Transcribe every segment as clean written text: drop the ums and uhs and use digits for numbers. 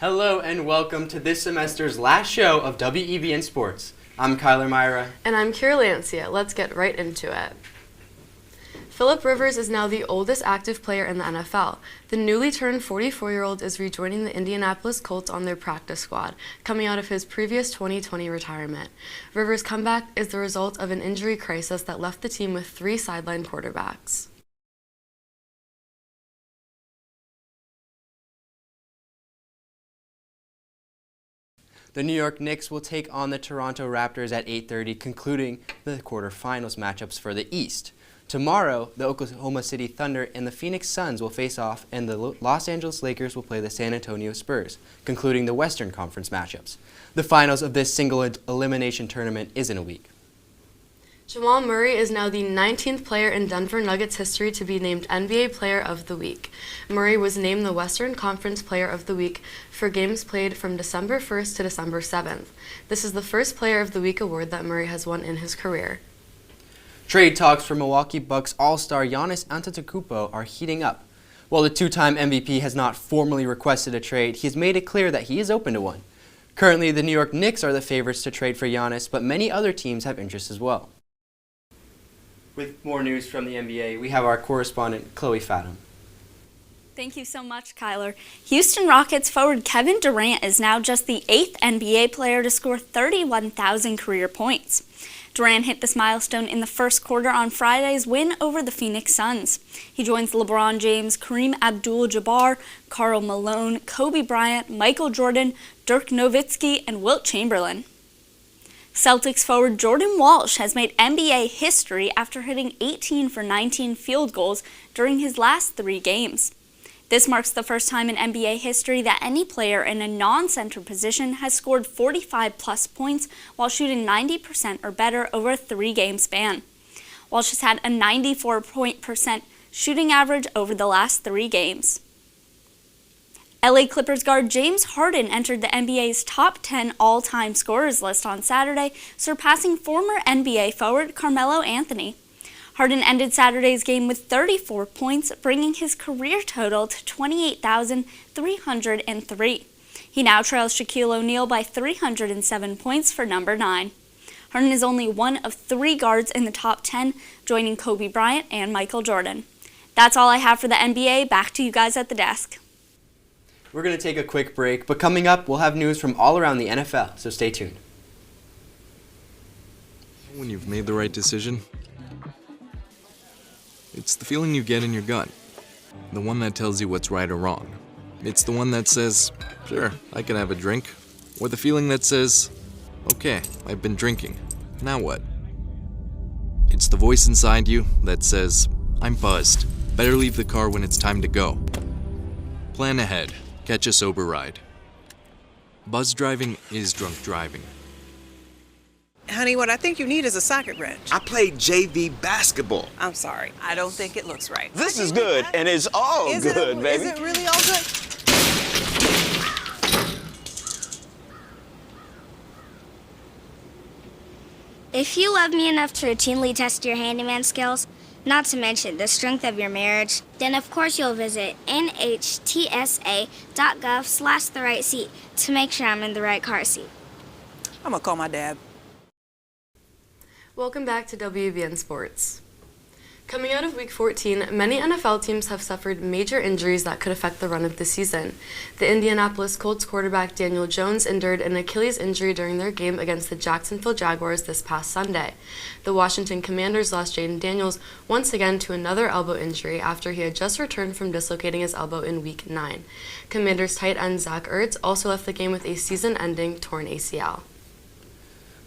Hello and welcome to this semester's last show of WEBN Sports. I'm Kyler Myra. And I'm Kira Lancia. Let's get right into it. Phillip Rivers is now the oldest active player in the NFL. The newly turned 44-year-old is rejoining the Indianapolis Colts on their practice squad, coming out of his previous 2020 retirement. Rivers' comeback is the result of an injury crisis that left the team with 3 sideline quarterbacks. The New York Knicks will take on the Toronto Raptors at 8:30, concluding the quarterfinals matchups for the East. Tomorrow, the Oklahoma City Thunder and the Phoenix Suns will face off, and the Los Angeles Lakers will play the San Antonio Spurs, concluding the Western Conference matchups. The finals of this single elimination tournament is in a week. Jamal Murray is now the 19th player in Denver Nuggets history to be named NBA Player of the Week. Murray was named the Western Conference Player of the Week for games played from December 1st to December 7th. This is the first Player of the Week award that Murray has won in his career. Trade talks for Milwaukee Bucks All-Star Giannis Antetokounmpo are heating up. While the two-time MVP has not formally requested a trade, he has made it clear that he is open to one. Currently, the New York Knicks are the favorites to trade for Giannis, but many other teams have interest as well. With more news from the NBA, we have our correspondent, Chloe Fathom. Thank you so much, Kyler. Houston Rockets forward Kevin Durant is now just the 8th NBA player to score 31,000 career points. Durant hit this milestone in the first quarter on Friday's win over the Phoenix Suns. He joins LeBron James, Kareem Abdul-Jabbar, Karl Malone, Kobe Bryant, Michael Jordan, Dirk Nowitzki, and Wilt Chamberlain. Celtics forward Jordan Walsh has made NBA history after hitting 18 for 19 field goals during his last 3 games. This marks the first time in NBA history that any player in a non-center position has scored 45-plus points while shooting 90% or better over a 3-game span. Walsh has had a 94% shooting average over the last 3 games. LA Clippers guard James Harden entered the NBA's top 10 all-time scorers list on Saturday, surpassing former NBA forward Carmelo Anthony. Harden ended Saturday's game with 34 points, bringing his career total to 28,303. He now trails Shaquille O'Neal by 307 points for number 9. Harden is only one of 3 guards in the top 10, joining Kobe Bryant and Michael Jordan. That's all I have for the NBA. Back to you guys at the desk. We're going to take a quick break, but coming up, we'll have news from all around the NFL, so stay tuned. When you've made the right decision, it's the feeling you get in your gut. The one that tells you what's right or wrong. It's the one that says, sure, I can have a drink. Or the feeling that says, okay, I've been drinking. Now what? It's the voice inside you that says, I'm buzzed. Better leave the car when it's time to go. Plan ahead. Catch a sober ride. Buzz driving is drunk driving. Honey, what I think you need is a socket wrench. I played JV basketball. I'm sorry. I don't think it looks right. This is good, and it's all good, baby. Is it really all good? If you love me enough to routinely test your handyman skills, not to mention the strength of your marriage, then of course you'll visit nhtsa.gov/the-right-seat to make sure I'm in the right car seat. I'm gonna call my dad. Welcome back to WEBN Sports. Coming out of Week 14, many NFL teams have suffered major injuries that could affect the run of the season. The Indianapolis Colts quarterback Daniel Jones endured an Achilles injury during their game against the Jacksonville Jaguars this past Sunday. The Washington Commanders lost Jaden Daniels once again to another elbow injury after he had just returned from dislocating his elbow in Week 9. Commanders tight end Zach Ertz also left the game with a season-ending torn ACL.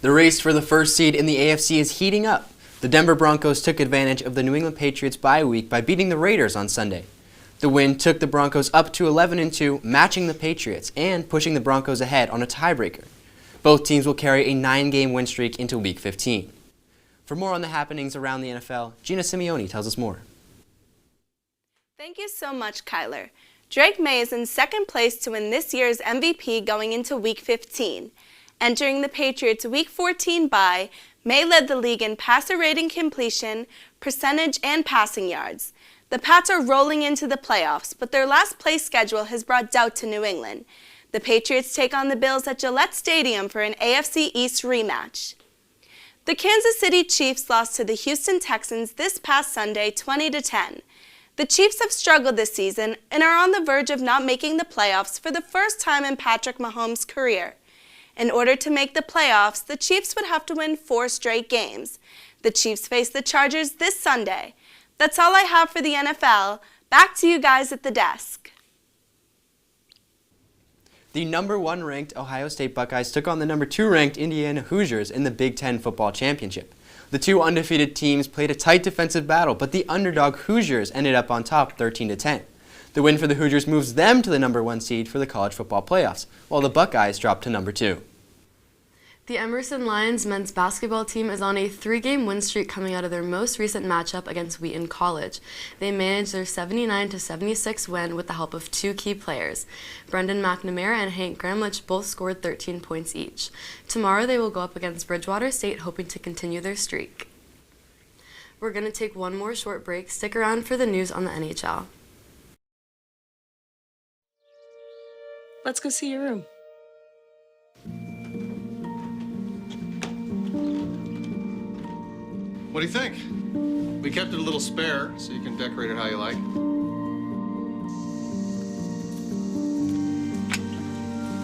The race for the first seed in the AFC is heating up. The Denver Broncos took advantage of the New England Patriots bye week by beating the Raiders on Sunday. The win took the Broncos up to 11-2, matching the Patriots and pushing the Broncos ahead on a tiebreaker. Both teams will carry a 9-game win streak into Week 15. For more on the happenings around the NFL, Gina Simeone tells us more. Thank you so much, Kyler. Drake May is in second place to win this year's MVP going into Week 15. Entering the Patriots' Week 14 bye, May led the league in passer rating, completion, percentage, and passing yards. The Pats are rolling into the playoffs, but their last place schedule has brought doubt to New England. The Patriots take on the Bills at Gillette Stadium for an AFC East rematch. The Kansas City Chiefs lost to the Houston Texans this past Sunday 20-10. The Chiefs have struggled this season and are on the verge of not making the playoffs for the first time in Patrick Mahomes' career. In order to make the playoffs, the Chiefs would have to win 4 straight games. The Chiefs face the Chargers this Sunday. That's all I have for the NFL. Back to you guys at the desk. The number 1 ranked Ohio State Buckeyes took on the number 2 ranked Indiana Hoosiers in the Big Ten Football Championship. The two undefeated teams played a tight defensive battle, but the underdog Hoosiers ended up on top 13-10. The win for the Hoosiers moves them to the number 1 seed for the college football playoffs, while the Buckeyes dropped to number 2. The Emerson Lions men's basketball team is on a 3-game win streak coming out of their most recent matchup against WEBN College. They managed their 79-76 win with the help of 2 key players. Brendan McNamara and Hank Gramlich both scored 13 points each. Tomorrow they will go up against Bridgewater State, hoping to continue their streak. We're going to take one more short break. Stick around for the news on the NHL. Let's go see your room. What do you think? We kept it a little spare, so you can decorate it how you like.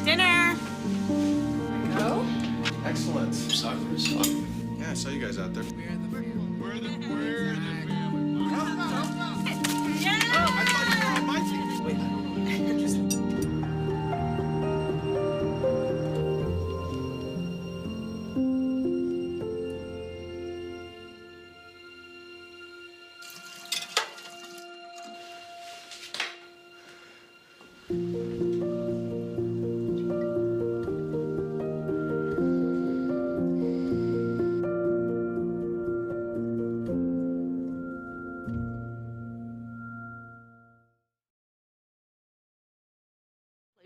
Dinner! Go? Excellent. Soccer is fun. Yeah, I saw you guys out there. We're the family. Yeah! Oh, I thought you were on my team. Wait,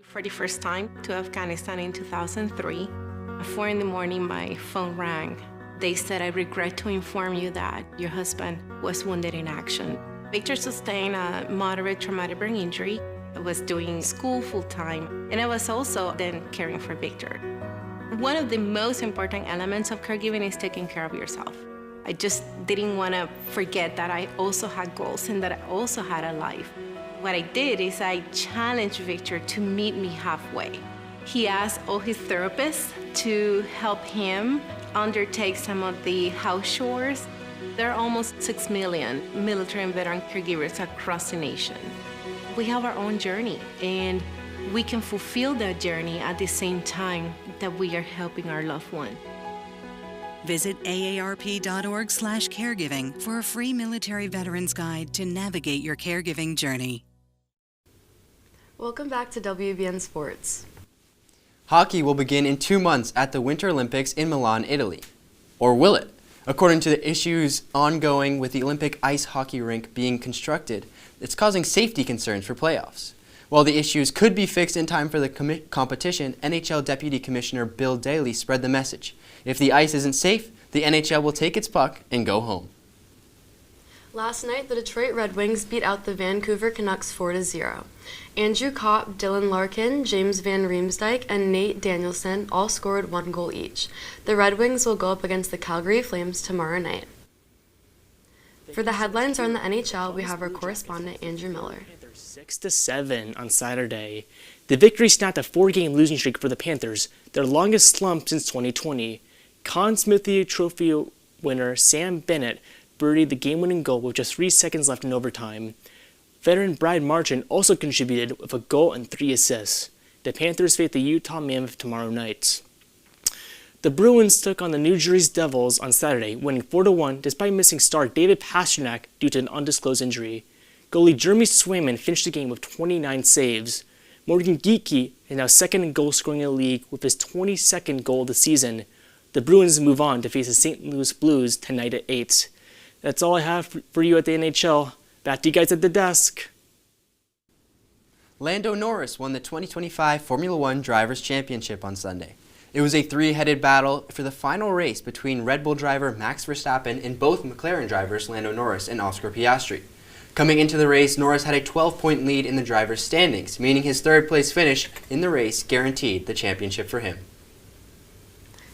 For the first time to Afghanistan in 2003. At 4 in the morning, my phone rang. They said, "I regret to inform you that your husband was wounded in action." Victor sustained a moderate traumatic brain injury. I was doing school full-time, and I was also then caring for Victor. One of the most important elements of caregiving is taking care of yourself. I just didn't want to forget that I also had goals and that I also had a life. What I did is I challenged Victor to meet me halfway. He asked all his therapists to help him undertake some of the house chores. There are almost 6 million military and veteran caregivers across the nation. We have our own journey, and we can fulfill that journey at the same time that we are helping our loved one. Visit aarp.org/caregiving for a free military veterans guide to navigate your caregiving journey. Welcome back to WEBN Sports. Hockey will begin in 2 months at the Winter Olympics in Milan, Italy. Or will it? According to the issues ongoing with the Olympic ice hockey rink being constructed, it's causing safety concerns for playoffs. While the issues could be fixed in time for the competition, NHL Deputy Commissioner Bill Daly spread the message. If the ice isn't safe, the NHL will take its puck and go home. Last night, the Detroit Red Wings beat out the Vancouver Canucks 4-0. Andrew Kopp, Dylan Larkin, James Van Riemsdyk, and Nate Danielson all scored 1 goal each. The Red Wings will go up against the Calgary Flames tomorrow night. For the headlines on the NHL, we have our correspondent Andrew Miller. 6-7 on Saturday. The victory snapped a 4-game losing streak for the Panthers, their longest slump since 2020. Conn Smythe Trophy winner Sam Bennett birdied the game-winning goal with just 3 seconds left in overtime. Veteran Brad Marchand also contributed with a goal and 3 assists. The Panthers face the Utah Mammoth tomorrow night. The Bruins took on the New Jersey Devils on Saturday, winning 4-1 despite missing star David Pastrnak due to an undisclosed injury. Goalie Jeremy Swayman finished the game with 29 saves. Morgan Geekie is now second in goal scoring in the league with his 22nd goal of the season. The Bruins move on to face the St. Louis Blues tonight at 8. That's all I have for you at the NHL. Back to you guys at the desk. Lando Norris won the 2025 Formula One Drivers' Championship on Sunday. It was a 3-headed battle for the final race between Red Bull driver Max Verstappen and both McLaren drivers Lando Norris and Oscar Piastri. Coming into the race, Norris had a 12-point lead in the driver's standings, meaning his third-place finish in the race guaranteed the championship for him.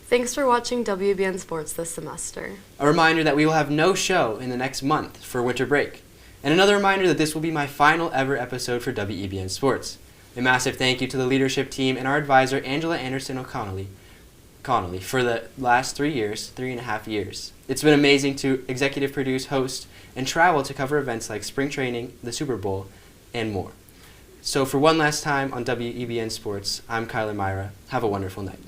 Thanks for watching WEBN Sports this semester. A reminder that we will have no show in the next month for winter break. And another reminder that this will be my final ever episode for WEBN Sports. A massive thank you to the leadership team and our advisor, Angela Anderson O'Connelly, for the last 3.5 years. It's been amazing to executive produce, host, and travel to cover events like spring training, the Super Bowl, and more. So for one last time on WEBN Sports, I'm Kyler Myra. Have a wonderful night.